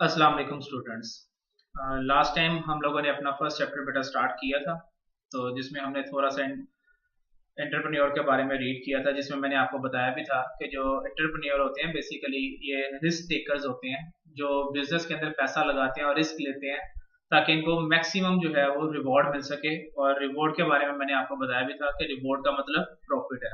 अस्सलाम वालेकुम students. Last time हम लोगों ने अपना फर्स्ट चैप्टर बेटा स्टार्ट किया था, तो जिसमें हमने थोड़ा सा एंटरप्रेन्योर के बारे में रीड किया था, जिसमें मैंने आपको बताया भी था कि जो एंटरप्रेन्योर होते हैं बेसिकली ये रिस्क टेकर्स होते हैं, जो बिजनेस के अंदर पैसा लगाते हैं और रिस्क लेते हैं ताकि इनको मैक्सिमम जो है वो रिवॉर्ड मिल सके। और रिवॉर्ड के बारे में मैंने आपको बताया भी था कि रिवॉर्ड का मतलब प्रॉफिट है।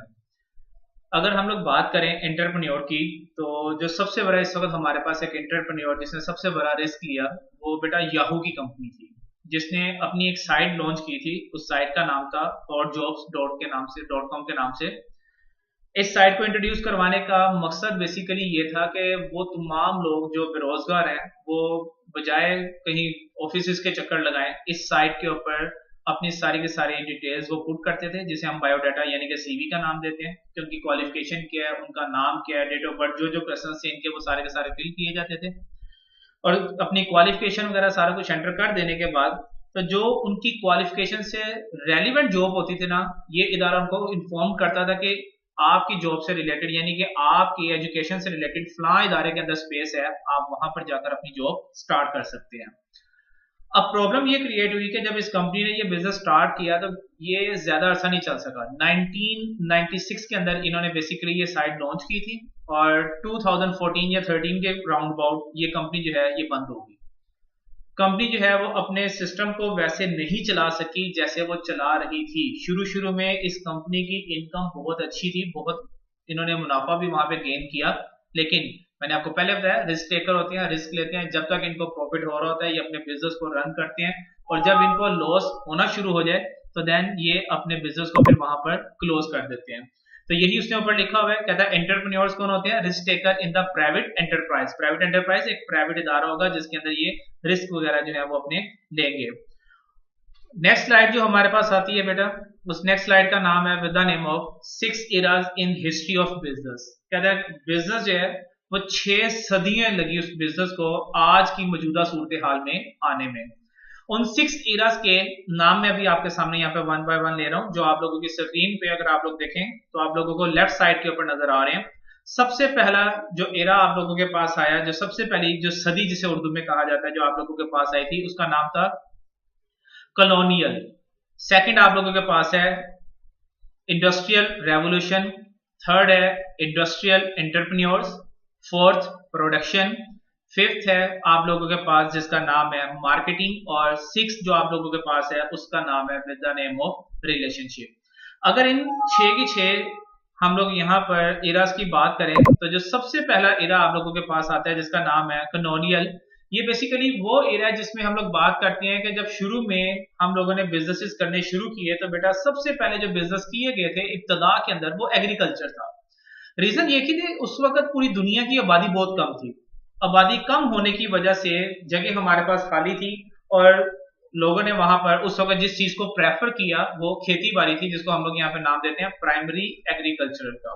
अगर हम लोग बात करें एंटरप्रेन्योर की, तो जो सबसे बड़ा इस वक्त हमारे पास एक एंटरप्रेन्योर जिसने सबसे बड़ा रिस्क लिया, वो बेटा याहू की कंपनी थी, जिसने अपनी एक साइट लॉन्च की थी। उस साइट का नाम था .com के नाम से। इस साइट को इंट्रोड्यूस करवाने का मकसद बेसिकली ये था कि वो तमाम लोग जो बेरोजगार हैं, वो बजाय कहीं ऑफिस के चक्कर लगाएं, इस साइट के ऊपर अपनी सारी की सारी डिटेल्स वो पुट करते थे, जिसे हम बायोडाटा यानी कि सीवी का नाम देते हैं, कि उनकी क्वालिफिकेशन क्या है, उनका नाम क्या है, डेट ऑफ बर्थ, जो जो क्वेश्चन थे इनके वो सारे के सारे फिल किए जाते थे। और अपनी क्वालिफिकेशन वगैरह सारा कुछ एंटर कर देने के बाद, तो जो उनकी क्वालिफिकेशन से रेलिवेंट जॉब होती थी ना, ये इदारा उनको इन्फॉर्म करता था कि आपकी जॉब से रिलेटेड यानी कि आपकी एजुकेशन से रिलेटेड फलां इदारे के अंदर स्पेस है, आप वहां पर जाकर अपनी जॉब स्टार्ट कर सकते हैं। अब प्रॉब्लम ये क्रिएट हुई कि जब इस कंपनी ने ये बिजनेस स्टार्ट किया तो ये ज्यादा अरसा नहीं चल सका। 1996 के अंदर इन्होंने बेसिकली ये साइट लॉन्च की थी, और 2014 या 13 के राउंड अबाउट ये कंपनी जो है ये बंद हो गई। कंपनी जो है वो अपने सिस्टम को वैसे नहीं चला सकी जैसे वो चला रही थी। शुरू शुरू में इस कंपनी की इनकम बहुत अच्छी थी, बहुत इन्होंने मुनाफा भी वहां पे गेन किया, लेकिन मैंने आपको पहले बताया रिस्क टेकर होते हैं, रिस्क लेते हैं। जब तक इनको प्रॉफिट हो रहा होता है ये अपने बिजनेस को रन करते हैं, और जब इनको लॉस होना शुरू हो जाए तो देन ये अपने बिजनेस को फिर वहां पर क्लोज कर देते हैं। तो यही उसने ऊपर लिखा हुआ है, कहता है एंटरप्रेन्योर्स कौन होते हैं? Risk taker in the private enterprise. Private enterprise एक प्राइवेट इदारा होगा जिसके अंदर ये रिस्क वगैरह जो है वो अपने लेंगे। नेक्स्ट स्लाइड जो हमारे पास आती है बेटा, उस नेक्स्ट स्लाइड का नाम है with the name of 6 eras in history of business. कहता है बिजनेस जो है वो 6 सदियां लगी उस बिजनेस को आज की मौजूदा सूरत हाल में आने में। उन 6 eras के नाम मैं अभी आपके सामने यहाँ पे वन बाय वन ले रहा हूँ, जो आप लोगों की स्क्रीन पे अगर आप लोग देखें तो आप लोगों को लेफ्ट साइड के ऊपर नजर आ रहे हैं। सबसे पहला जो एरा आप लोगों के पास आया, जो सबसे पहली जो सदी जिसे उर्दू में कहा जाता है, जो आप लोगों के पास आई थी, उसका नाम था कॉलोनियल। सेकंड आप लोगों के पास है इंडस्ट्रियल रेवोल्यूशन। थर्ड है industrial entrepreneurs. Fourth production. Fifth है आप लोगों के पास जिसका नाम है मार्केटिंग। और सिक्स जो आप लोगों के पास है उसका नाम है with the name of relationship. अगर इन 6 की 6 हम लोग यहाँ पर इरास की बात करें, तो जो सबसे पहला इरा आप लोगों के पास आता है जिसका नाम है कॉलोनियल, ये बेसिकली वो एरिया है जिसमें हम लोग बात करते हैं कि जब शुरू में हम लोगों ने बिजनेसेस करने शुरू किए, तो बेटा सबसे पहले जो बिजनेस किए गए थे इब्तदा के अंदर वो एग्रीकल्चर था। रीजन ये कि उस वक्त पूरी दुनिया की आबादी बहुत कम थी। आबादी कम होने की वजह से जगह हमारे पास खाली थी, और लोगों ने वहां पर उस वक्त जिस चीज को प्रेफर किया वो खेती बाड़ी थी, जिसको हम लोग यहाँ पे नाम देते हैं प्राइमरी एग्रीकल्चरल का।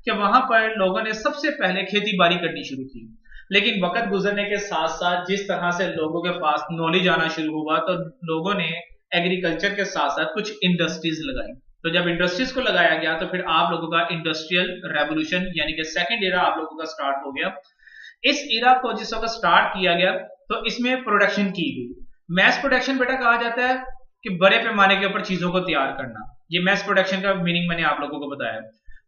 कि वहां पर लोगों ने सबसे पहले खेती बाड़ी करनी शुरू की। लेकिन वक्त गुजरने के साथ साथ जिस तरह से लोगों के पास नॉलेज आना शुरू हुआ, तो लोगों ने एग्रीकल्चर के साथ साथ कुछ इंडस्ट्रीज लगाई। तो जब इंडस्ट्रीज को लगाया गया तो फिर आप लोगों का इंडस्ट्रियल रेवोल्यूशन यानी कि सेकंड एरा आप लोगों का स्टार्ट हो गया। इस एरा को जिस वक्त स्टार्ट किया गया तो इसमें प्रोडक्शन की गई। मैस प्रोडक्शन बेटा कहा जाता है कि बड़े पैमाने के ऊपर चीजों को तैयार करना। ये मैस प्रोडक्शन का मीनिंग मैंने आप लोगों को बताया।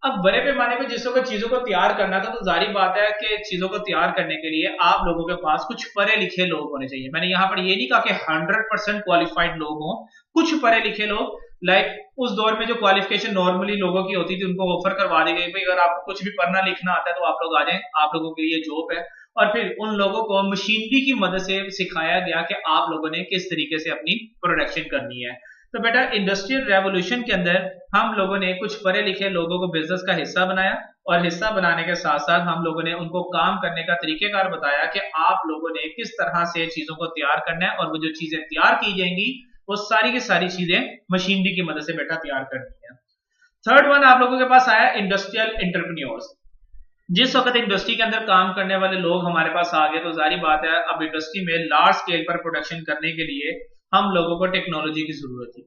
अब बड़े पैमाने पर जिस वक्त चीजों को तैयार करना था, तो जारी बात है कि चीजों को तैयार करने के लिए आप लोगों के पास कुछ पढ़े लिखे लोग होने चाहिए। मैंने यहाँ पर ये नहीं कहा कि 100% क्वालिफाइड लोग हों, कुछ पढ़े लिखे लोग। लाइक उस दौर में जो क्वालिफिकेशन नॉर्मली लोगों की होती थी उनको ऑफर करवा दी गई, भाई अगर आपको कुछ भी पढ़ना लिखना आता है तो आप लोग आ जाएं, आप लोगों के लिए जॉब है। और फिर उन लोगों को मशीनरी की मदद से सिखाया गया कि आप लोगों ने किस तरीके से अपनी प्रोडक्शन करनी है। तो बेटा इंडस्ट्रियल रेवोल्यूशन के अंदर हम लोगों ने कुछ पढ़े लिखे लोगों को बिजनेस का हिस्सा बनाया, और हिस्सा बनाने के साथ साथ हम लोगों ने उनको काम करने का तरीकेकार बताया कि आप लोगों ने किस तरह से चीजों को तैयार करना है, और वो जो चीजें तैयार की जाएंगी वो सारी की सारी चीजें मशीनरी की मदद से बेटा तैयार करनी है। थर्ड वन आप लोगों के पास आया इंडस्ट्रियल एंटरप्रेन्योर्स। जिस वक्त इंडस्ट्री के अंदर काम करने वाले लोग हमारे पास आ गए, तो जारी बात है अब इंडस्ट्री में लार्ज स्केल पर प्रोडक्शन करने के लिए हम लोगों को टेक्नोलॉजी की जरूरत थी,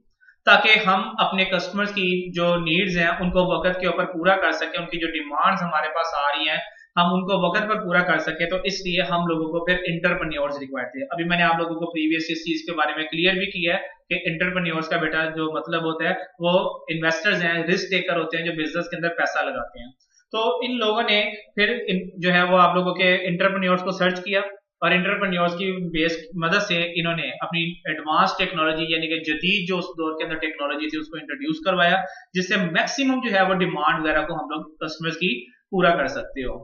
ताकि हम अपने कस्टमर्स की जो नीड्स हैं उनको वक्त के ऊपर पूरा कर सकें। उनकी जो डिमांड्स हमारे पास आ रही हैं, हम उनको वक्त पर पूरा कर सके, तो इसलिए हम लोगों को फिर इंटरप्रेन्योर्स रिक्वायर्ड थे। अभी मैंने आप लोगों को प्रीवियस इस चीज के बारे में क्लियर भी किया है कि इंटरप्रेन्योर्स का बेटा जो मतलब होता है वो इन्वेस्टर्स हैं, रिस्क टेकर होते हैं, जो बिजनेस के अंदर पैसा लगाते हैं। तो इन लोगों ने फिर जो है वो आप लोगों के इंटरप्रेन्योर्स को सर्च किया और इंटरप्रेन्योर्स की बेस मदद से इन्होंने अपनी एडवांस टेक्नोलॉजी यानी कि जदीद जो उस दौर के अंदर टेक्नोलॉजी थी उसको इंट्रोड्यूस करवाया, जिससे मैक्सिमम जो है वो डिमांड वगैरह को हम लोग कस्टमर्स की पूरा कर सकते हो।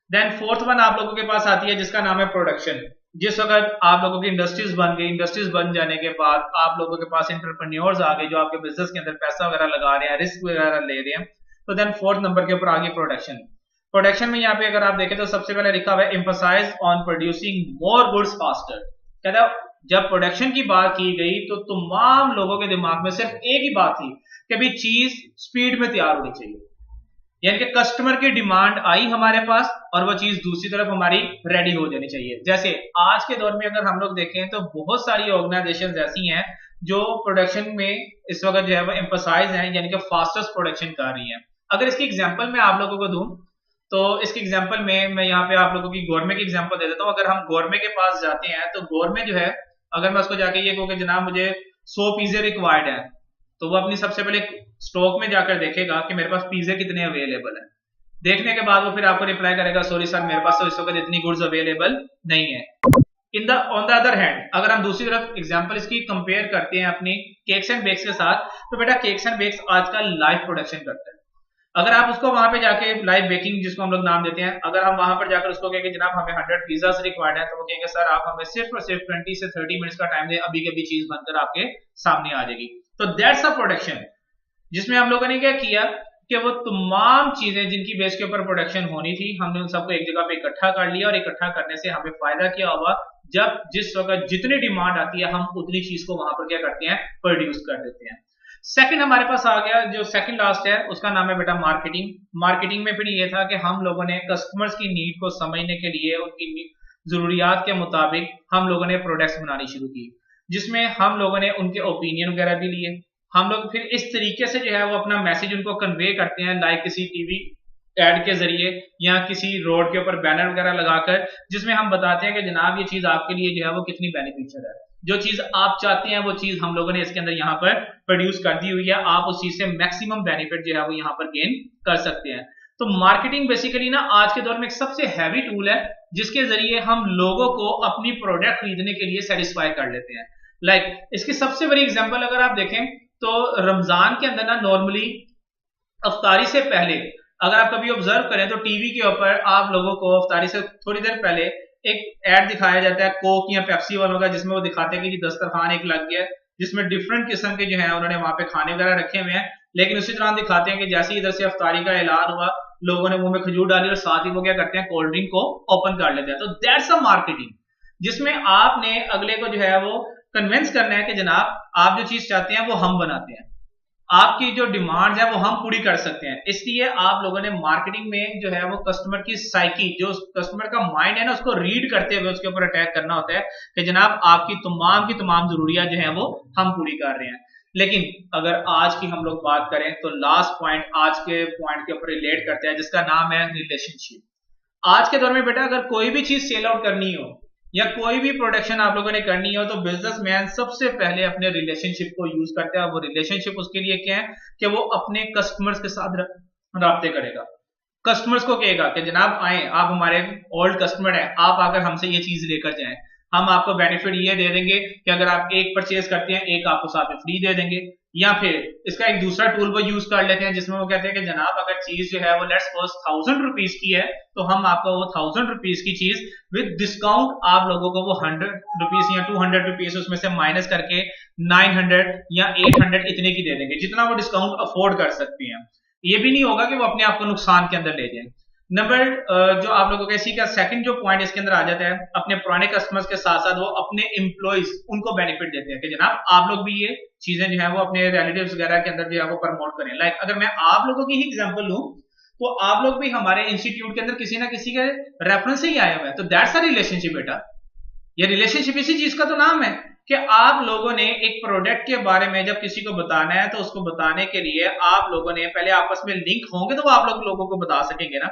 देन फोर्थ वन आप लोगों के पास आती है जिसका नाम है प्रोडक्शन। जिस वक्त आप लोगों की इंडस्ट्रीज बन गई, इंडस्ट्रीज बन जाने के बाद आप लोगों के पास इंटरप्रेन्योर्स आ गए जो आपके बिजनेस के अंदर पैसा वगैरह लगा रहे हैं, रिस्क वगैरह ले रहे हैं, तो देन फोर्थ नंबर के ऊपर आ गई प्रोडक्शन। प्रोडक्शन में यहाँ पे अगर आप देखें तो सबसे पहले लिखा हुआ है emphasise on producing more goods faster. कहता है जब प्रोडक्शन की बात की गई तो तमाम लोगों के दिमाग में सिर्फ एक ही बात थी कि भाई चीज स्पीड में तैयार होनी चाहिए, यानी कि कस्टमर की डिमांड आई हमारे पास और वो चीज दूसरी तरफ हमारी रेडी हो जानी चाहिए। जैसे आज के दौर में अगर हम लोग देखें तो बहुत सारी ऑर्गेनाइजेशंस ऐसी हैं जो प्रोडक्शन में इस वक्त जो है वो एम्फसाइज है, यानी कि फास्टेस्ट प्रोडक्शन कर रही है। अगर इसकी एग्जांपल मैं आप लोगों को दूं तो इसके एग्जांपल में मैं यहाँ पे आप लोगों की गवर्नमेंट की एग्जांपल दे देता हूँ। अगर हम गवर्नमेंट के पास जाते हैं तो गवर्नमेंट जो है अगर मैं उसको जाके ये कहूँ कि जनाब मुझे 100 पिज़्ज़े रिक्वायर्ड है, तो वो अपनी सबसे पहले स्टॉक में जाकर देखेगा कि मेरे पास पिज़्ज़े कितने अवेलेबल है। देखने के बाद वो फिर आपको रिप्लाई करेगा सॉरी सर मेरे पास तो इस वक्त इतनी गुड्स अवेलेबल नहीं है। ऑन द अदर हैंड अगर हम दूसरी तरफ एग्जांपल इसकी कंपेयर करते हैं अपनी केक्स एंड बेक्स के साथ, तो बेटा केक्स एंड बेक्स आजकल लाइव प्रोडक्शन करता है। अगर आप उसको वहां पे जाके लाइव बेकिंग जिसको हम लोग नाम देते हैं, अगर हम वहां पर जाकर उसको कहेंगे जनाब हमें 100 पिज़्ज़ास रिक्वायर्ड है, तो वो कहेंगे सर आप हमें सिर्फ और सिर्फ 20 से 30 मिनट्स का टाइम दें, अभी कभी चीज बनकर आपके सामने आ जाएगी। तो दैट्स अ प्रोडक्शन जिसमें हम लोगों ने क्या किया कि वो तमाम चीजें जिनकी बेस के ऊपर प्रोडक्शन होनी थी हमने उन सबको एक जगह पे इकट्ठा कर लिया, और इकट्ठा करने से हमें फायदा क्या हुआ, जब जिस वक्त जितनी डिमांड आती है हम उतनी चीज को वहां पर क्या करते हैं प्रोड्यूस कर देते हैं। सेकंड हमारे पास आ गया जो सेकंड लास्ट है उसका नाम है बेटा मार्केटिंग। मार्केटिंग में फिर ये था कि हम लोगों ने कस्टमर्स की नीड को समझने के लिए उनकी जरूरियात के मुताबिक हम लोगों ने प्रोडक्ट्स बनानी शुरू की, जिसमें हम लोगों ने उनके ओपिनियन वगैरह भी लिए। हम लोग फिर इस तरीके से जो है वो अपना मैसेज उनको कन्वे करते हैं, लाइक किसी टीवी एड के जरिए या किसी रोड के ऊपर बैनर वगैरह लगाकर, जिसमें हम बताते हैं कि जनाब ये चीज आपके लिए जो है वो कितनी बेनिफिशियल है, जो चीज आप चाहते हैं वो चीज हम लोगों ने इसके अंदर यहाँ पर प्रोड्यूस कर दी हुई है, आप उस चीज से मैक्सिमम बेनिफिट जो है वो यहाँ पर गेन कर सकते हैं। तो मार्केटिंग बेसिकली ना आज के दौर में एक सबसे हैवी टूल है जिसके जरिए हम लोगों को अपनी प्रोडक्ट खरीदने के लिए सेटिस्फाई कर लेते हैं। लाइक इसकी सबसे बड़ी एग्जांपल अगर आप देखें तो रमजान के अंदर ना नॉर्मली अफ्तारी से पहले अगर आप कभी ऑब्जर्व करें तो टीवी के ऊपर आप लोगों को अफ्तारी से थोड़ी देर पहले एक एड दिखाया जाता है कोक या पेप्सी वालों का, जिसमें वो दिखाते हैं कि दस्तरखान एक लग गया जिसमें डिफरेंट किस्म के जो है उन्होंने वहां पे खाने वगैरह रखे हुए हैं, लेकिन उसी तरह दिखाते हैं कि जैसे ही इधर से अफ्तारी का ऐलान हुआ लोगों ने मुंह में खजूर डाली और साथ ही वो क्या करते हैं कोल्ड ड्रिंक को ओपन कर लेते हैं। तो दैट्स अ मार्केटिंग जिसमें आपने अगले को जो है वो कन्विंस करना है कि जनाब आप जो चीज चाहते हैं वो हम बनाते हैं, आपकी जो डिमांड है वो हम पूरी कर सकते हैं। इसलिए आप लोगों ने मार्केटिंग में जो है वो कस्टमर की साइकी, जो कस्टमर का माइंड है ना, उसको रीड करते हुए उसके ऊपर अटैक करना होता है कि जनाब आपकी तमाम जरूरियात जो है वो हम पूरी कर रहे हैं। लेकिन अगर आज की हम लोग बात करें तो लास्ट पॉइंट आज के पॉइंट के ऊपर रिलेट करते हैं जिसका नाम है रिलेशनशिप। आज के दौर में बेटा अगर कोई भी चीज सेल आउट करनी हो या कोई भी प्रोडक्शन आप लोगों ने करनी हो तो बिजनेसमैन सबसे पहले अपने रिलेशनशिप को यूज करते हैं। वो रिलेशनशिप उसके लिए क्या है कि वो अपने कस्टमर्स के साथ राब्ते करेगा, कस्टमर्स को कहेगा कि जनाब आए आप हमारे ओल्ड कस्टमर हैं, आप आकर हमसे ये चीज लेकर जाएं, हम आपको बेनिफिट ये दे देंगे कि अगर आप एक परचेज करते हैं एक आपको साथ में फ्री दे देंगे। या फिर इसका एक दूसरा टूल वो यूज कर लेते हैं जिसमें वो कहते हैं कि जनाब अगर चीज जो है वो लेट्स सपोज 1000 रुपीज की है तो हम आपको वो 1000 रुपीज की चीज विद डिस्काउंट आप लोगों को वो 100 रुपीज या 200 रुपीज उसमें से माइनस करके 900 या 800 इतने की दे देंगे जितना वो डिस्काउंट अफोर्ड कर सकते हैं। ये भी नहीं होगा कि वो अपने आप को नुकसान के अंदर ले जाए। नंबर जो आप लोगों का इसी का सेकंड जो पॉइंट इसके अंदर आ जाता है, अपने पुराने कस्टमर्स के साथ साथ वो अपने एम्प्लॉइज उनको बेनिफिट देते हैं कि जनाब आप लोग भी ये चीजें जो है वो अपने रिलेटिव्स वगैरह के अंदर जो है वो प्रमोट करें। लाइक अगर मैं आप लोगों की ही एग्जांपल लूं तो आप लोग भी हमारे इंस्टीट्यूट के अंदर किसी ना किसी के रेफरेंस से ही आए हुए हैं, तो दैट्स अ रिलेशनशिप बेटा। ये रिलेशनशिप इसी चीज का तो नाम है कि आप लोगों ने एक प्रोडक्ट के बारे में जब किसी को बताना है तो उसको बताने के लिए आप लोगों ने पहले आपस में लिंक होंगे तो वो आप लोगों को बता सकेंगे ना।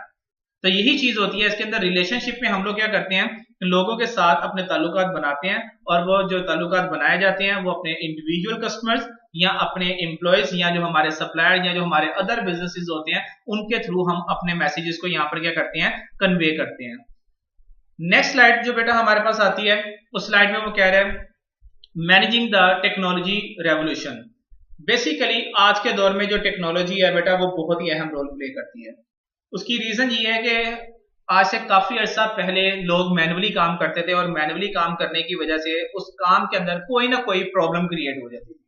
तो यही चीज होती है इसके अंदर। रिलेशनशिप में हम लोग क्या करते हैं, लोगों के साथ अपने ताल्लुकात बनाते हैं, और वो जो ताल्लुकात बनाए जाते हैं वो अपने इंडिविजुअल कस्टमर्स या अपने एम्प्लॉयज या जो हमारे सप्लायर या जो हमारे अदर बिजनेसेस होते हैं उनके थ्रू हम अपने मैसेजेस को यहाँ पर क्या करते हैं, कन्वे करते हैं। नेक्स्ट स्लाइड जो बेटा हमारे पास आती है, उस स्लाइड में वो कह रहे हैं managing the technology revolution. Basically आज के दौर में जो टेक्नोलॉजी है बेटा वो बहुत ही अहम रोल प्ले करती है। उसकी रीजन ये है कि आज से काफी अर्सा पहले लोग मैनुअली काम करते थे, और मैनुअली काम करने की वजह से उस काम के अंदर कोई ना कोई प्रॉब्लम क्रिएट हो जाती थी।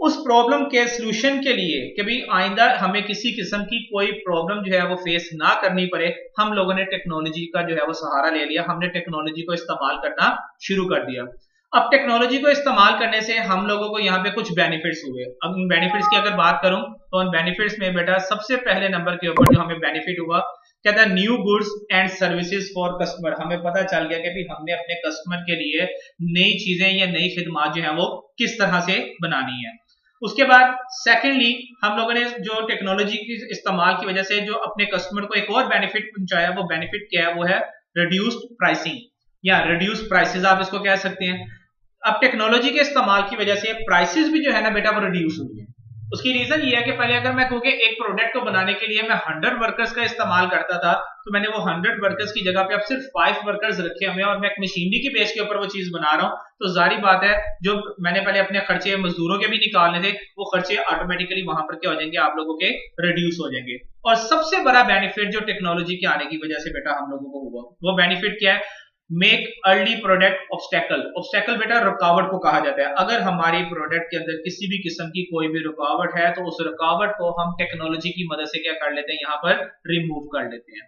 उस प्रॉब्लम के सलूशन के लिए कि भाई आइंदा हमें किसी किस्म की कोई प्रॉब्लम जो है वो फेस ना करनी पड़े, हम लोगों ने टेक्नोलॉजी का जो है वो सहारा ले लिया, हमने टेक्नोलॉजी को इस्तेमाल करना शुरू कर दिया। अब टेक्नोलॉजी को इस्तेमाल करने से हम लोगों को यहाँ पे कुछ बेनिफिट्स हुए। अब इन बेनिफिट्स की अगर बात करूं तो उन बेनिफिट्स में बेटा सबसे पहले नंबर के ऊपर जो हमें बेनिफिट हुआ, कहता है new goods and services for customer. हमें पता चल गया कि भी हमने अपने कस्टमर के लिए नई चीजें या नई खिदमत जो है वो किस तरह से बनानी है। उसके बाद सेकेंडली हम लोगों ने जो टेक्नोलॉजी के इस्तेमाल की वजह से जो अपने कस्टमर को एक और बेनिफिट पहुंचाया, वो बेनिफिट क्या है, वो है रिड्यूस्ड प्राइसिंग या रिड्यूस प्राइसेस आप इसको कह सकते हैं। अब टेक्नोलॉजी के इस्तेमाल की वजह से प्राइसेस भी जो है ना बेटा वो रिड्यूस हुई है। उसकी रीजन ये है कि पहले अगर मैं कहूँ कि एक प्रोडक्ट को बनाने के लिए मैं 100 वर्कर्स का इस्तेमाल करता था, तो मैंने वो 100 वर्कर्स की जगह पे अब सिर्फ 5 वर्कर्स रखे हुए हैं और मैं एक मशीनरी की बेस के ऊपर वो चीज बना रहा हूँ, तो जारी बात है जो मैंने पहले अपने खर्चे मजदूरों के भी निकालने थे वो खर्चे ऑटोमेटिकली वहां पर क्या हो जाएंगे, आप लोगों के रिड्यूस हो जाएंगे। और सबसे बड़ा बेनिफिट जो टेक्नोलॉजी के आने की वजह से बेटा हम लोगों को हुआ, वो बेनिफिट क्या है, make early product obstacle. Obstacle बेटा रुकावट को कहा जाता है। अगर हमारी प्रोडक्ट के अंदर किसी भी किस्म की कोई भी रुकावट है तो उस रुकावट को हम टेक्नोलॉजी की मदद से क्या कर लेते हैं, यहाँ पर रिमूव कर लेते हैं।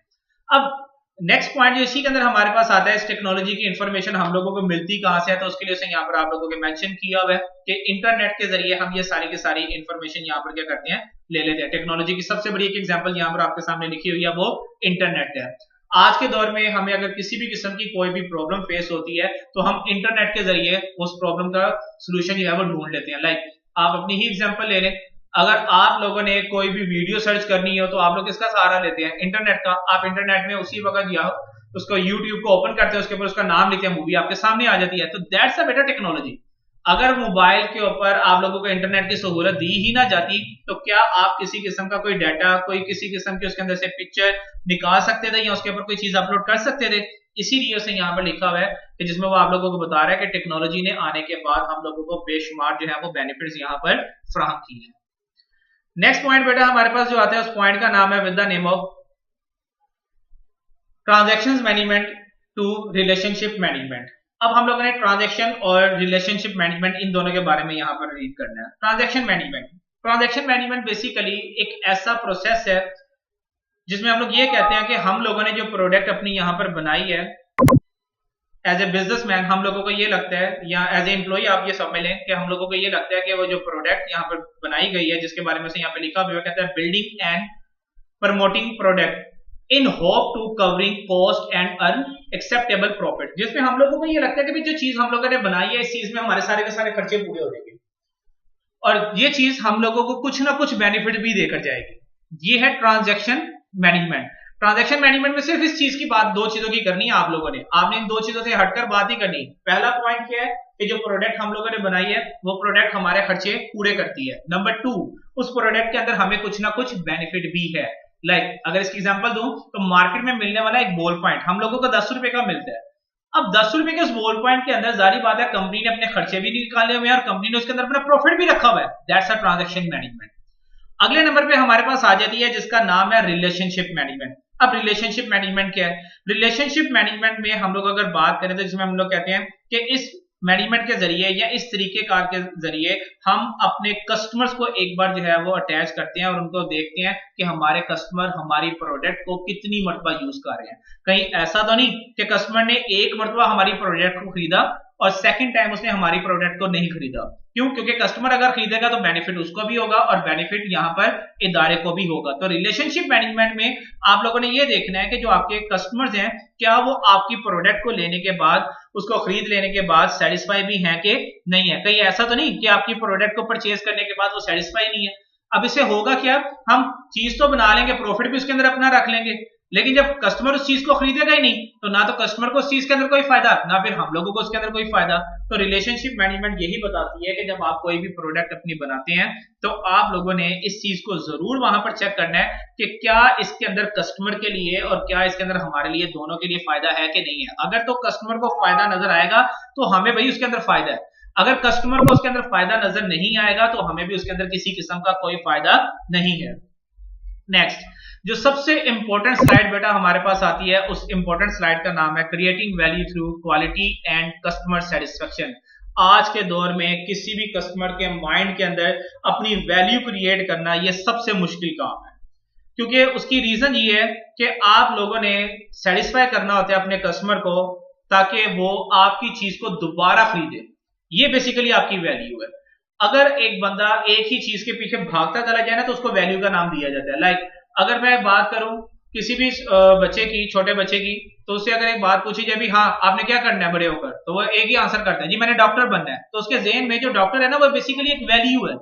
अब नेक्स्ट पॉइंट जो इसी के अंदर हमारे पास आता है, इस टेक्नोलॉजी की इंफॉर्मेशन हम लोगों को मिलती कहां से है, तो उसके लिए यहाँ पर आप लोगों के मेंशन किया हुआ है कि इंटरनेट के जरिए हम ये सारी की सारी इंफॉर्मेशन यहाँ पर क्या करते हैं, ले लेते हैं। टेक्नोलॉजी की सबसे बड़ी एक एग्जांपल यहाँ पर आपके सामने लिखी हुई है, वो इंटरनेट है। आज के दौर में हमें अगर किसी भी किस्म की कोई भी प्रॉब्लम फेस होती है तो हम इंटरनेट के जरिए उस प्रॉब्लम का सलूशन जो है वो ढूंढ लेते हैं। लाइक आप अपनी ही एग्जांपल ले लें, अगर आप लोगों ने कोई भी वीडियो सर्च करनी हो तो आप लोग किसका सहारा लेते हैं, इंटरनेट का। आप इंटरनेट में उसी वक्त या उसको यूट्यूब को ओपन करते हैं, उसके ऊपर उसका नाम लिखते हैं, मूवी आपके सामने आ जाती है। तो दैट्स अ बेटर टेक्नोलॉजी। अगर मोबाइल के ऊपर आप लोगों को इंटरनेट की सहूलत दी ही ना जाती तो क्या आप किसी किस्म का कोई डाटा, कोई किसी किस्म की उसके अंदर से पिक्चर निकाल सकते थे या उसके ऊपर कोई चीज अपलोड कर सकते थे। इसीलिए उसे यहाँ पर लिखा हुआ है कि जिसमें वो आप लोगों को बता रहा है कि टेक्नोलॉजी ने आने के बाद हम लोगों को बेशुमार जो है वो बेनिफिट्स यहाँ पर फराहम किए हैं। नेक्स्ट पॉइंट बेटा हमारे पास जो आता है उस पॉइंट का नाम है with the name of transactions management to relationship management. अब हम लोगों ने ट्रांजैक्शन और रिलेशनशिप मैनेजमेंट इन दोनों के बारे में यहां पर रीड करना है। ट्रांजैक्शन मैनेजमेंट बेसिकली एक ऐसा प्रोसेस है जिसमें हम लोग ये कहते हैं कि हम लोगों ने जो प्रोडक्ट अपनी यहां पर बनाई है, एज ए बिजनेसमैन हम लोगों को ये लगता है, या एज ए एम्प्लॉय आप ये समझ लें कि हम लोगों को ये लगता है कि वो जो प्रोडक्ट यहाँ पर बनाई गई है, जिसके बारे में से यहाँ पे लिखा हुआ कहता है building and promoting product in hope to covering cost and earn acceptable profit. जिसमें हम लोगों को ये लगता है कि जो चीज हम लोगों ने बनाई है इस चीज में हमारे सारे के सारे खर्चे पूरे हो जाएंगे और ये चीज हम लोगों को कुछ ना कुछ बेनिफिट भी देकर जाएगी। ये है ट्रांजैक्शन मैनेजमेंट। ट्रांजैक्शन मैनेजमेंट में सिर्फ इस चीज की बात, दो चीजों की करनी है आप लोगों ने। आपने इन दो चीजों से हटकर बात ही करनी। पहला पॉइंट क्या है कि जो प्रोडक्ट हम लोगों ने बनाई है वो प्रोडक्ट हमारे खर्चे पूरे करती है। नंबर 2, उस प्रोडक्ट के अंदर हमें कुछ ना कुछ बेनिफिट भी है। अगर इसकी एग्जांपल दूं तो मार्केट में मिलने वाला एक बॉल पॉइंट हम लोगों को 10 रुपए का मिलता है। अब 10 रुपए के उस बॉल पॉइंट के अंदर जारी बात है कंपनी ने अपने खर्चे भी निकाले हुए हैं और कंपनी ने उसके अंदर अपना प्रॉफिट भी रखा हुआ है। That's a transaction management. अगले नंबर पे हमारे पास आ जाती है जिसका नाम है रिलेशनशिप मैनेजमेंट। अब रिलेशनशिप मैनेजमेंट क्या है? रिलेशनशिप मैनेजमेंट में हम लोग अगर बात करें तो जिसमें हम लोग कहते हैं कि इस मैनेजमेंट के जरिए या इस तरीके कार के जरिए हम अपने कस्टमर्स को एक बार जो है वो अटैच करते हैं और उनको देखते हैं कि हमारे कस्टमर हमारी प्रोडक्ट को कितनी मरतबा यूज कर रहे हैं। कहीं ऐसा तो नहीं कि कस्टमर ने एक मरतबा हमारी प्रोडक्ट को खरीदा और सेकंड टाइम उसने हमारी प्रोडक्ट को नहीं खरीदा। क्यों? क्योंकि कस्टमर अगर खरीदेगा तो बेनिफिट उसको भी होगा और बेनिफिट यहाँ पर इदारे को भी होगा। तो रिलेशनशिप मैनेजमेंट में आप लोगों ने ये देखना है कि जो आपके कस्टमर्स हैं क्या वो आपकी प्रोडक्ट को लेने के बाद, उसको खरीद लेने के बाद सेटिस्फाई भी हैं कि नहीं है। कहीं ऐसा तो नहीं कि आपकी प्रोडक्ट को परचेज करने के बाद वो सेटिस्फाई नहीं है। अब इसे होगा क्या, हम चीज तो बना लेंगे, प्रॉफिट भी उसके अंदर अपना रख लेंगे, लेकिन जब कस्टमर उस चीज को खरीदेगा ही नहीं तो ना तो कस्टमर को उस चीज के अंदर कोई फायदा, ना फिर हम लोगों को उसके अंदर कोई फायदा। तो रिलेशनशिप मैनेजमेंट यही बताती है कि जब आप कोई भी प्रोडक्ट अपनी बनाते हैं तो आप लोगों ने इस चीज को जरूर वहां पर चेक करना है कि क्या इसके अंदर कस्टमर के लिए और क्या इसके अंदर हमारे लिए दोनों के लिए फायदा है कि नहीं है। अगर तो कस्टमर को फायदा नजर आएगा तो हमें भाई उसके अंदर फायदा है, अगर कस्टमर को उसके अंदर फायदा नजर नहीं आएगा तो हमें भी उसके अंदर किसी किस्म का कोई फायदा नहीं है। नेक्स्ट, जो सबसे इंपॉर्टेंट स्लाइड बेटा हमारे पास आती है, उस इंपॉर्टेंट स्लाइड का नाम है creating value through quality and customer satisfaction. आज के दौर में किसी भी कस्टमर के माइंड के अंदर अपनी वैल्यू क्रिएट करना यह सबसे मुश्किल काम है, क्योंकि उसकी रीजन ये है कि आप लोगों ने सेटिस्फाई करना होता है अपने कस्टमर को ताकि वो आपकी चीज को दोबारा खरीदे। ये बेसिकली आपकी वैल्यू है। अगर एक बंदा एक ही चीज के पीछे भागता चला जाए ना तो उसको वैल्यू का नाम दिया जाता है। लाइक अगर मैं बात करूं किसी भी बच्चे की, छोटे बच्चे की, तो उससे अगर एक बात पूछी जाए भी हाँ आपने क्या करना है बड़े होकर, तो वो एक ही आंसर करता है जी मैंने डॉक्टर बनना है। तो उसके ज़हन में जो डॉक्टर है ना वो बेसिकली एक वैल्यू है।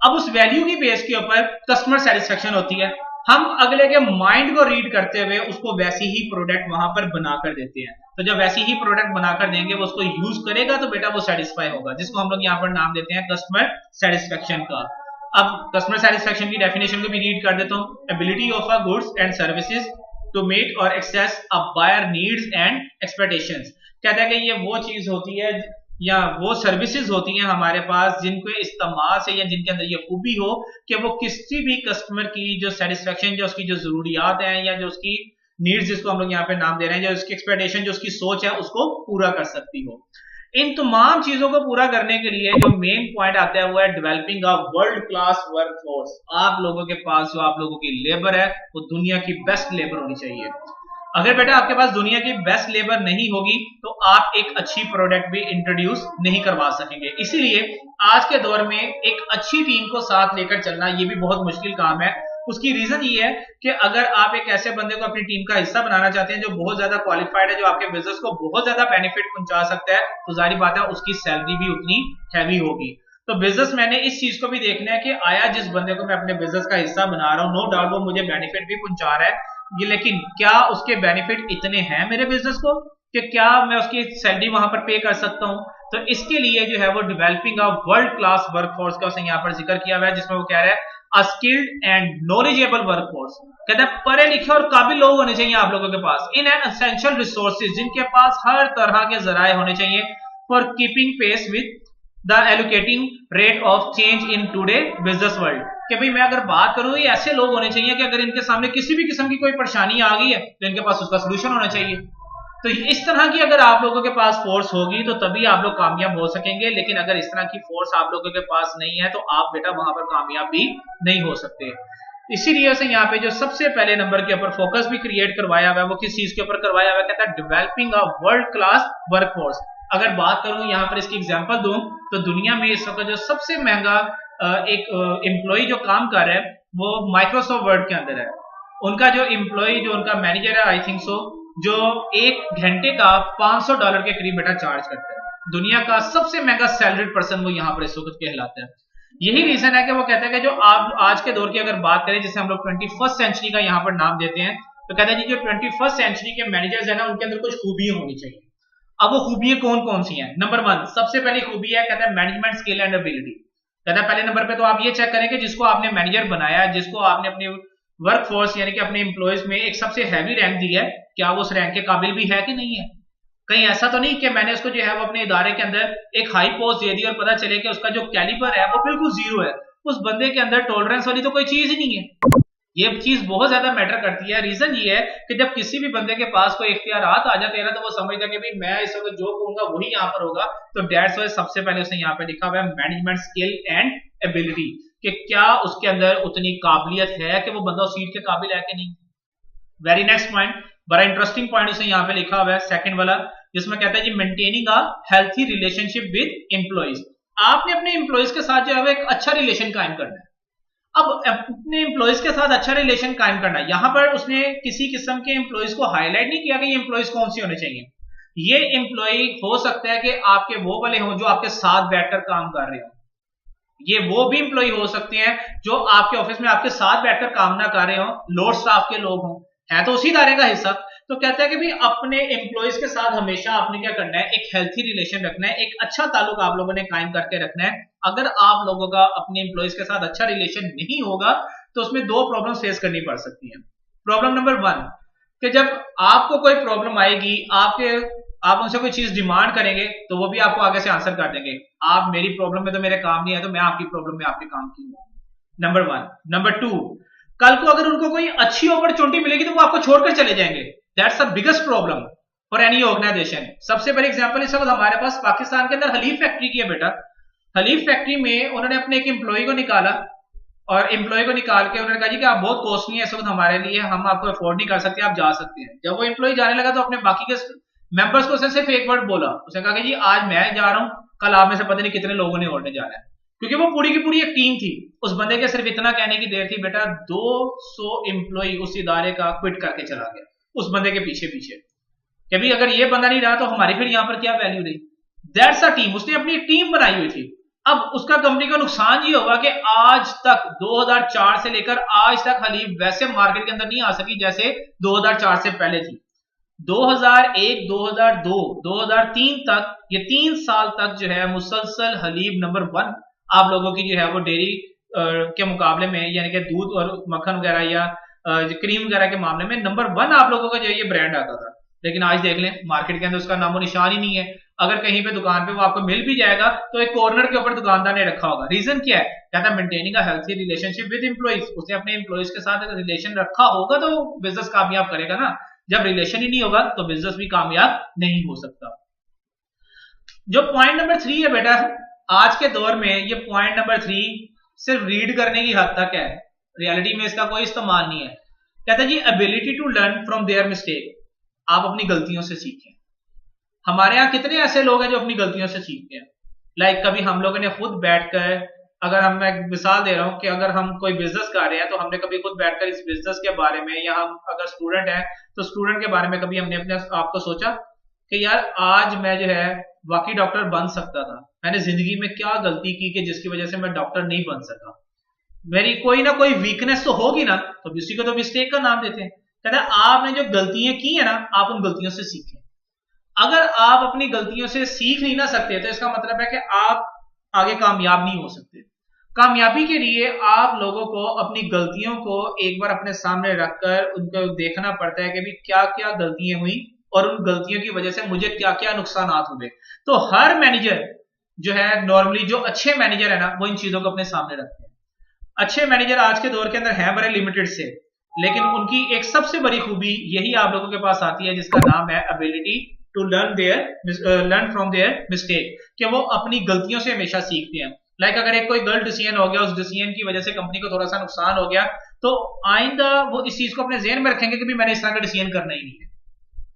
अब उस वैल्यू की बेस के ऊपर कस्टमर सेटिस्फेक्शन होती है। हम अगले के माइंड को रीड करते हुए उसको वैसी ही प्रोडक्ट वहां पर बनाकर देते हैं। तो जब वैसी ही प्रोडक्ट बनाकर देंगे वो उसको यूज करेगा तो बेटा वो सेटिस्फाई होगा, जिसको हम लोग यहाँ पर नाम देते हैं कस्टमर सेटिस्फेक्शन का। अब कस्टमर सेटिस्फेक्शन की डेफिनेशन को भी रीड कर देता हूं। Ability of a goods and services to meet और access a buyer needs and expectations. कहता है कि ये वो चीज होती है या वो सर्विसेज होती हैं हमारे पास जिनके इस्तेमाल से या जिनके अंदर ये खूबी हो कि वो किसी भी कस्टमर की जो सेटिस्फेक्शन, जो उसकी जो जरूरियात हैं या जो उसकी नीड्स जिसको हम लोग यहाँ पे नाम दे रहे हैं, जो उसकी एक्सपेक्टेशन, जो उसकी सोच है, उसको पूरा कर सकती हो। इन तमाम चीजों को पूरा करने के लिए जो मेन पॉइंट आता है वो है developing a world class workforce. आप लोगों के पास जो आप लोगों की लेबर है वो दुनिया की बेस्ट लेबर होनी चाहिए। अगर बेटा आपके पास दुनिया की बेस्ट लेबर नहीं होगी तो आप एक अच्छी प्रोडक्ट भी इंट्रोड्यूस नहीं करवा सकेंगे। इसीलिए आज के दौर में एक अच्छी टीम को साथ लेकर चलना ये भी बहुत मुश्किल काम है। उसकी रीजन ये है कि अगर आप एक ऐसे बंदे को अपनी टीम का हिस्सा बनाना चाहते हैं जो बहुत ज्यादा क्वालिफाइड है, जो आपके बिजनेस को बहुत ज्यादा बेनिफिट पहुंचा सकता है, तो जाहिर बात है उसकी सैलरी भी उतनी हैवी होगी। तो बिजनेस मैंने इस चीज को भी देखना है कि आया जिस बंदे को मैं अपने बिजनेस का हिस्सा बना रहा हूं, नो डाउट वो मुझे बेनिफिट भी पहुंचा रहा है ये, लेकिन क्या उसके बेनिफिट इतने हैं मेरे बिजनेस को कि क्या मैं उसकी सैलरी वहां पर पे कर सकता हूं। तो इसके लिए जो है वो developing a world class workforce का उसने यहाँ पर जिक्र किया हुआ है, जिसमें वो कह रहा है अ स्किल्ड एंड नॉलेजेबल वर्कफोर्स। कहते हैं पढ़े लिखे और काबिल लोग होने चाहिए आप लोगों के पास, इन एन एसेंशियल रिसोर्सेज, जिनके पास हर तरह के जराए होने चाहिए for keeping pace with the allocating rate of change in today business world. कि भाई मैं अगर बात करूं ये ऐसे लोग होने चाहिए कि अगर इनके सामने किसी भी किस्म की कोई परेशानी आ गई है तो इनके पास उसका सोल्यूशन होना चाहिए। तो इस तरह की अगर आप लोगों के पास फोर्स होगी तो तभी आप लोग कामयाब हो सकेंगे, लेकिन अगर इस तरह की फोर्स आप लोगों के पास नहीं है तो आप बेटा वहां पर कामयाब भी नहीं हो सकते। इसीलिए से यहाँ पे जो सबसे पहले नंबर के ऊपर फोकस भी क्रिएट करवाया हुआ है वो किस चीज के ऊपर करवाया हुआ है, कहता है developing a world class workforce. अगर बात करूं यहाँ पर इसकी एग्जांपल दूं तो दुनिया में इस वक्त जो सबसे महंगा एक एम्प्लॉय जो काम कर रहा है वो माइक्रोसॉफ्ट वर्ड के अंदर है। उनका जो एम्प्लॉय, जो उनका मैनेजर है, आई थिंक सो, जो एक घंटे का $500 के करीब बेटा चार्ज करता है। दुनिया का सबसे महंगा सैलरीड पर्सन वो यहाँ पर इस वक्त कहलाता है। यही रीजन है कि वो कहता है कि जो आप आज के दौर की अगर बात करें जिसे हम लोग 21st सेंचुरी का यहाँ पर नाम देते हैं, तो कहते हैं जी जो 21st सेंचुरी के मैनेजर्स है ना उनके अंदर कुछ खूबियां होनी चाहिए। अब वो खूबियां कौन कौन सी हैं? नंबर 1 सबसे पहली खूबी है, कहता है मैनेजमेंट स्किल एंड एबिलिटी। कहता है पहले नंबर पे तो आप ये चेक करें कि जिसको आपने मैनेजर बनाया, जिसको आपने अपनी वर्कफोर्स यानी कि अपने एम्प्लॉयज में एक सबसे हैवी रैंक दी है, क्या वो उस रैंक के काबिल भी है कि नहीं है। कहीं ऐसा तो नहीं कि मैंने उसको जो है वो अपने इदारे के अंदर एक हाई पोस्ट दे दी और पता चले कि उसका जो कैलिबर है वो बिल्कुल जीरो है, उस बंदे के अंदर टॉलरेंस वाली तो कोई चीज ही नहीं है। ये चीज बहुत ज्यादा मैटर करती है। रीजन ये है कि जब किसी भी बंदे के पास कोई इख्तियारात आ जाते हैं ना तो वो समझता है कि भाई मैं इस वक्त जो कहूंगा वही यहाँ पर होगा। तो डेट्स व्हाई सबसे पहले उसने यहाँ पे लिखा हुआ है मैनेजमेंट स्किल एंड एबिलिटी, कि क्या उसके अंदर उतनी काबिलियत है कि वो बंदा उस सीट के काबिल है कि नहीं। वेरी नेक्स्ट पॉइंट, बड़ा इंटरेस्टिंग पॉइंट उसने यहाँ पे लिखा हुआ है सेकंड वाला, जिसमें कहता है जी maintaining a healthy relationship with employees. आपने अपने एम्प्लॉइज के साथ जो है एक अच्छा रिलेशन कायम करना है। अब अपने एम्प्लॉइज के साथ अच्छा रिलेशन कायम करना है, यहां पर उसने किसी किस्म के एम्प्लॉइज को हाईलाइट नहीं किया कि ये एम्प्लॉइज कौन सी होने चाहिए। ये एम्प्लॉय हो सकता है कि आपके वो वाले हों जो आपके साथ बैठकर काम कर रहे हो, ये वो भी एम्प्लॉय हो सकते हैं जो आपके ऑफिस में आपके साथ बैठकर काम ना कर रहे हो, लोड स्टाफ के लोग हों, है तो उसी इदारे का हिस्सा। तो कहता है कि भाई अपने एम्प्लॉयज के साथ हमेशा आपने क्या करना है, एक हेल्थी रिलेशन रखना है, एक अच्छा ताल्लुक आप लोगों ने कायम करके रखना है। अगर आप लोगों का अपने एम्प्लॉयज के साथ अच्छा रिलेशन नहीं होगा तो उसमें दो प्रॉब्लम फेस करनी पड़ सकती है। प्रॉब्लम नंबर 1 कि जब आपको कोई प्रॉब्लम आएगी, आप उनसे कोई चीज डिमांड करेंगे तो वो भी आपको आगे से आंसर कर देंगे, आप मेरी प्रॉब्लम में तो मेरे काम नहीं है तो मैं आपकी प्रॉब्लम में आपके काम क्यों हूं। नंबर 1। नंबर 2, कल को अगर उनको कोई अच्छी अपॉर्चुनिटी मिलेगी तो वो आपको छोड़कर चले जाएंगे। That's the biggest problem for any organisation. सबसे बड़ी एग्जांपल इस वक्त हमारे पास पाकिस्तान के अंदर हलीफ फैक्ट्री की है बेटा। हलीफ फैक्ट्री में उन्होंने अपने एक एम्प्लॉय को निकाला और एम्प्लॉय को निकाल के उन्होंने कहा जी कि आप बहुत कॉस्टली है इस वक्त हमारे लिए, हम आपको अफोर्ड नहीं कर सकते, आप जा सकते हैं। जब वो एम्प्लॉय जाने लगा तो अपने बाकी के मेंबर्स को सिर्फ एक वर्ड बोला, उसने कहा कि जी आज मैं जा रहा हूं, कल आप में से पता नहीं कितने लोगों ने और ने जाना है। क्योंकि वो पूरी की पूरी एक टीम थी। उस बंदे के सिर्फ इतना कहने की देर थी बेटा 200 एम्प्लॉय उस इदारे का क्विट करके चला गया उस बंदे के पीछे पीछे कि भाई अगर ये बंदा नहीं रहा तो हमारी फिर यहां पर क्या वैल्यू रही। दैट्स अ टीम, उसने अपनी टीम बनाई हुई थी। अब उसका कंपनी का नुकसान ये होगा कि आज तक 2004 से लेकर आज तक हलीफ वैसे मार्केट के अंदर नहीं आ सकी जैसे 2004 से पहले थी। 2001, 2002, 2003 तक, ये 3 साल तक जो है मुसलसल हलीब नंबर 1 आप लोगों की जो है वो डेयरी के मुकाबले में, यानी कि दूध और मक्खन वगैरह या क्रीम वगैरह के मामले में नंबर 1 आप लोगों का जो है ये ब्रांड आता था। लेकिन आज देख लें मार्केट के अंदर उसका नामो निशान ही नहीं है। अगर कहीं पे दुकान पे वो आपको मिल भी जाएगा तो एक कॉर्नर के ऊपर दुकानदार ने रखा होगा। रीजन क्या है? कहता है maintaining a healthy relationship with employees. उसने अपने एम्प्लॉइज के साथ अगर रिलेशन रखा होगा तो बिजनेस कामयाब करेगा ना। जब रिलेशन ही नहीं होगा तो बिजनेस भी कामयाब नहीं हो सकता। जो पॉइंट नंबर 3 है बेटा, आज के दौर में ये पॉइंट नंबर 3 सिर्फ रीड करने की हद तक है, रियलिटी में इसका कोई इस्तेमाल नहीं है। कहता है जी ability to learn from their mistake. आप अपनी गलतियों से सीखें। हमारे यहां कितने ऐसे लोग हैं जो अपनी गलतियों से सीखते हैं। लाइक कभी हम लोगों ने खुद बैठकर, अगर हम, मैं मिसाल दे रहा हूं कि अगर हम कोई बिजनेस कर रहे हैं तो हमने कभी खुद बैठकर इस बिजनेस के बारे में, या हम अगर स्टूडेंट हैं तो स्टूडेंट के बारे में कभी हमने अपने आप को सोचा कि यार आज मैं जो है वाकई डॉक्टर बन सकता था, मैंने जिंदगी में क्या गलती की कि जिसकी वजह से मैं डॉक्टर नहीं बन सका। मेरी कोई ना कोई वीकनेस तो होगी ना, तो उसी को तो मिस्टेक का नाम देते हैं। कहता है आपने जो गलतियां की है ना, आप उन गलतियों से सीखें। अगर आप अपनी गलतियों से सीख नहीं ना सकते तो इसका मतलब है कि आप आगे कामयाब नहीं हो सकते। कामयाबी के लिए आप लोगों को अपनी गलतियों को एक बार अपने सामने रखकर उनको देखना पड़ता है कि भी क्या क्या गलतियां हुई और उन गलतियों की वजह से मुझे क्या क्या नुकसान हुए। तो हर मैनेजर जो है, नॉर्मली जो अच्छे मैनेजर है ना, वो इन चीजों को अपने सामने रखते हैं। अच्छे मैनेजर आज के दौर के अंदर हैं बड़े लिमिटेड से, लेकिन उनकी एक सबसे बड़ी खूबी यही आप लोगों के पास आती है जिसका नाम है ability to learn from their mistake, कि वो अपनी गलतियों से हमेशा सीखते हैं। लाइक अगर एक कोई गलत डिसीजन हो गया, उस डिसीजन की वजह से कंपनी को थोड़ा सा नुकसान हो गया, तो आइंदा वो इस चीज को अपने ज़हन में रखेंगे कि भी मैंने इस तरह का डिसीजन करना ही नहीं है।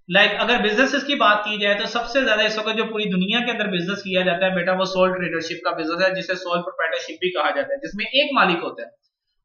लाइक अगर बिजनेस की बात की जाए तो सबसे ज्यादा इस वक्त जो पूरी दुनिया के अंदर बिजनेस किया जाता है बेटा, वो सोल ट्रेडरशिप का बिजनेस है, जिसे सोल प्रोप्राइटरशिप भी कहा जाता है, जिसमें एक मालिक होता है।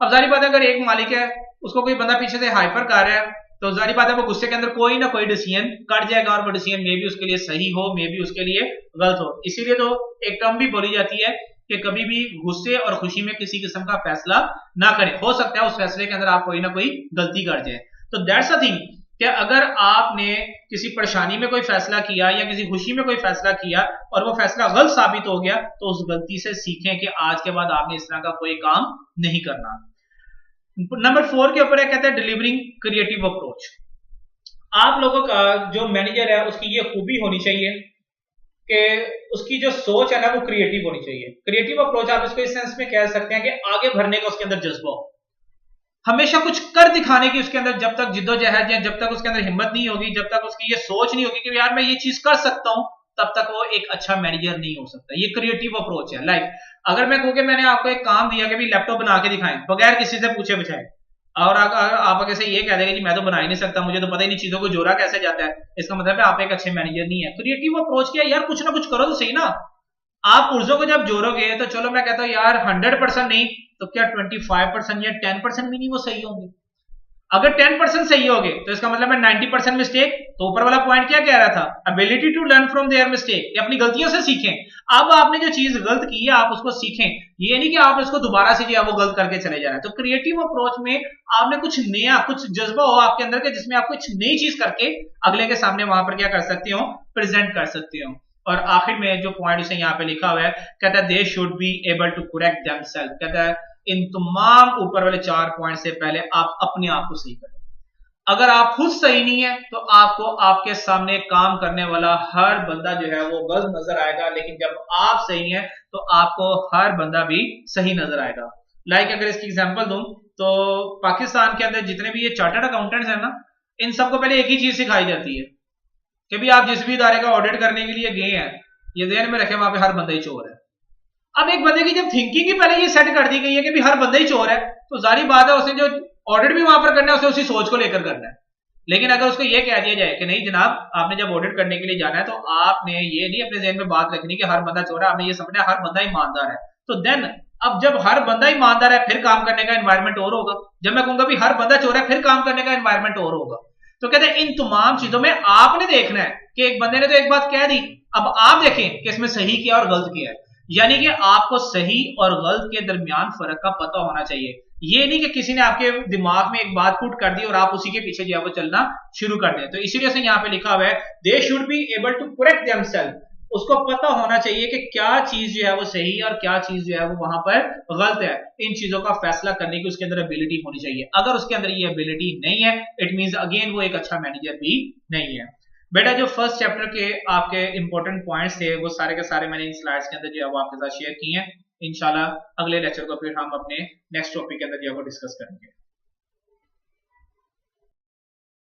अब जारी बात है अगर एक मालिक है, उसको कोई बंदा पीछे से हाइपर कर रहा है, तो जारी बात है वो गुस्से के अंदर कोई ना कोई डिसीजन कट जाएगा, और वो डिसीजन मे भी उसके लिए सही हो, मे भी उसके लिए गलत हो। इसीलिए तो एक टर्म भी बोली जाती है कि कभी भी गुस्से और खुशी में किसी किस्म का फैसला ना करें, हो सकता है उस फैसले के अंदर आप कोई ना कोई गलती कर जाए। तो दैट्स अ थिंग कि अगर आपने किसी परेशानी में कोई फैसला किया या किसी खुशी में कोई फैसला किया और वो फैसला गलत साबित हो गया, तो उस गलती से सीखें कि आज के बाद आपने इस तरह का कोई काम नहीं करना। नंबर 4 के ऊपर है, कहते हैं डिलीवरिंग क्रिएटिव अप्रोच। आप लोगों का जो मैनेजर है उसकी ये खूबी होनी चाहिए कि उसकी जो सोच है ना वो क्रिएटिव होनी चाहिए। क्रिएटिव अप्रोच आप इसको इस सेंस में कह सकते हैं कि आगे बढ़ने का उसके अंदर जज्बा हो, हमेशा कुछ कर दिखाने की उसके अंदर जब तक जिद्दोजहद या जब तक उसके अंदर हिम्मत नहीं होगी, जब तक उसकी ये सोच नहीं होगी कि यार मैं ये चीज कर सकता हूं, तब तक वो एक अच्छा मैनेजर नहीं हो सकता। ये क्रिएटिव अप्रोच है। लाइक अगर मैं कहूँ कि मैंने आपको एक काम दिया कि भी लैपटॉप बना के दिखाएं बगैर किसी से पूछे बछाए, और अगर आप आगे से ये कह देंगे कि मैं तो बना ही नहीं सकता, मुझे तो पता ही नहीं चीजों को जोड़ा कैसे जाता है, इसका मतलब है आप एक अच्छे मैनेजर नहीं है। क्रिएटिव अप्रोच क्या, यार कुछ ना कुछ करो तो सही ना। आप पुर्जों को जब जोड़ोगे तो चलो मैं कहता हूं यार 100% नहीं तो क्या 25% या 10% भी नहीं वो सही होंगे। अगर 10% सही होगे तो इसका मतलब है 90% मिस्टेक। तो ऊपर वाला पॉइंट क्या कह रहा था, ability to learn from their mistake, अपनी गलतियों से सीखें। अब आपने जो चीज गलत की है आप उसको सीखें, ये नहीं कि आप इसको दोबारा से जो है वो गलत करके चले जा रहे हैं। तो क्रिएटिव अप्रोच में आपने कुछ नया, कुछ जज्बा हो आपके अंदर के जिसमें आप कुछ नई चीज करके अगले के सामने वहां पर क्या कर सकते हो, प्रेजेंट कर सकते हो। और आखिर में जो पॉइंट उसे यहाँ पे लिखा हुआ है, कहता है they should be able to correct themselves. कहता है इन तमाम ऊपर वाले 4 पॉइंट से पहले आप अपने आप को सही करें। अगर आप खुद सही नहीं है तो आपको आपके सामने काम करने वाला हर बंदा जो है वो गलत नजर आएगा, लेकिन जब आप सही हैं तो आपको हर बंदा भी सही नजर आएगा। लाइक अगर इसकी एग्जांपल दूं तो पाकिस्तान के अंदर जितने भी ये चार्टर्ड अकाउंटेंट्स हैं ना, इन सबको पहले एक ही चीज सिखाई जाती है कि भी आप जिस भी इदारे का ऑडिट करने के लिए गए हैं, ये ध्यान में रखें वहां पे हर बंदा ही चोर है। अब एक बंदे की जब थिंकिंग ही पहले ये सेट कर दी गई है कि भी हर बंदा ही चोर है, तो जारी बात है उसे जो ऑडिट भी वहां पर करना है उसे उसी सोच को लेकर करना है। लेकिन अगर उसको ये कह दिया जाए कि नहीं जनाब आपने जब ऑडिट करने के लिए जाना है तो आपने ये नहीं अपने ज़हन में बात रखनी कि हर बंदा चोर है, आपने ये समझना है हर बंदा ईमानदार है। तो देन अब जब हर बंदा ईमानदार है फिर काम करने का एनवायरमेंट और होगा। जब मैं कहूंगा भी हर बंदा चोर है फिर काम करने का एनवायरमेंट और होगा। तो कहते हैं इन तमाम चीजों में आपने देखना है कि एक बंदे ने तो एक बात कह दी, अब आप देखें कि इसमें सही किया और गलत किया है। यानी कि आपको सही और गलत के दरमियान फर्क का पता होना चाहिए। ये नहीं कि किसी ने आपके दिमाग में एक बात पुट कर दी और आप उसी के पीछे जो है वो चलना शुरू कर दें। तो इसीलिए से यहाँ पे लिखा हुआ है they should be able to correct themselves. उसको पता होना चाहिए कि क्या चीज जो है वो सही है और क्या चीज जो है वो वहां पर गलत है। इन चीजों का फैसला करने की उसके अंदर एबिलिटी होनी चाहिए। अगर उसके अंदर ये एबिलिटी नहीं है, इट मींस अगेन वो एक अच्छा मैनेजर भी नहीं है। बेटा जो फर्स्ट चैप्टर के आपके इंपॉर्टेंट पॉइंट्स थे वो सारे के सारे मैंने इन स्लाइड्स के अंदर जो है वो आपके साथ शेयर किए हैं। इंशाल्लाह अगले लेक्चर को फिर हम अपने नेक्स्ट टॉपिक के अंदर जो है वो डिस्कस करेंगे।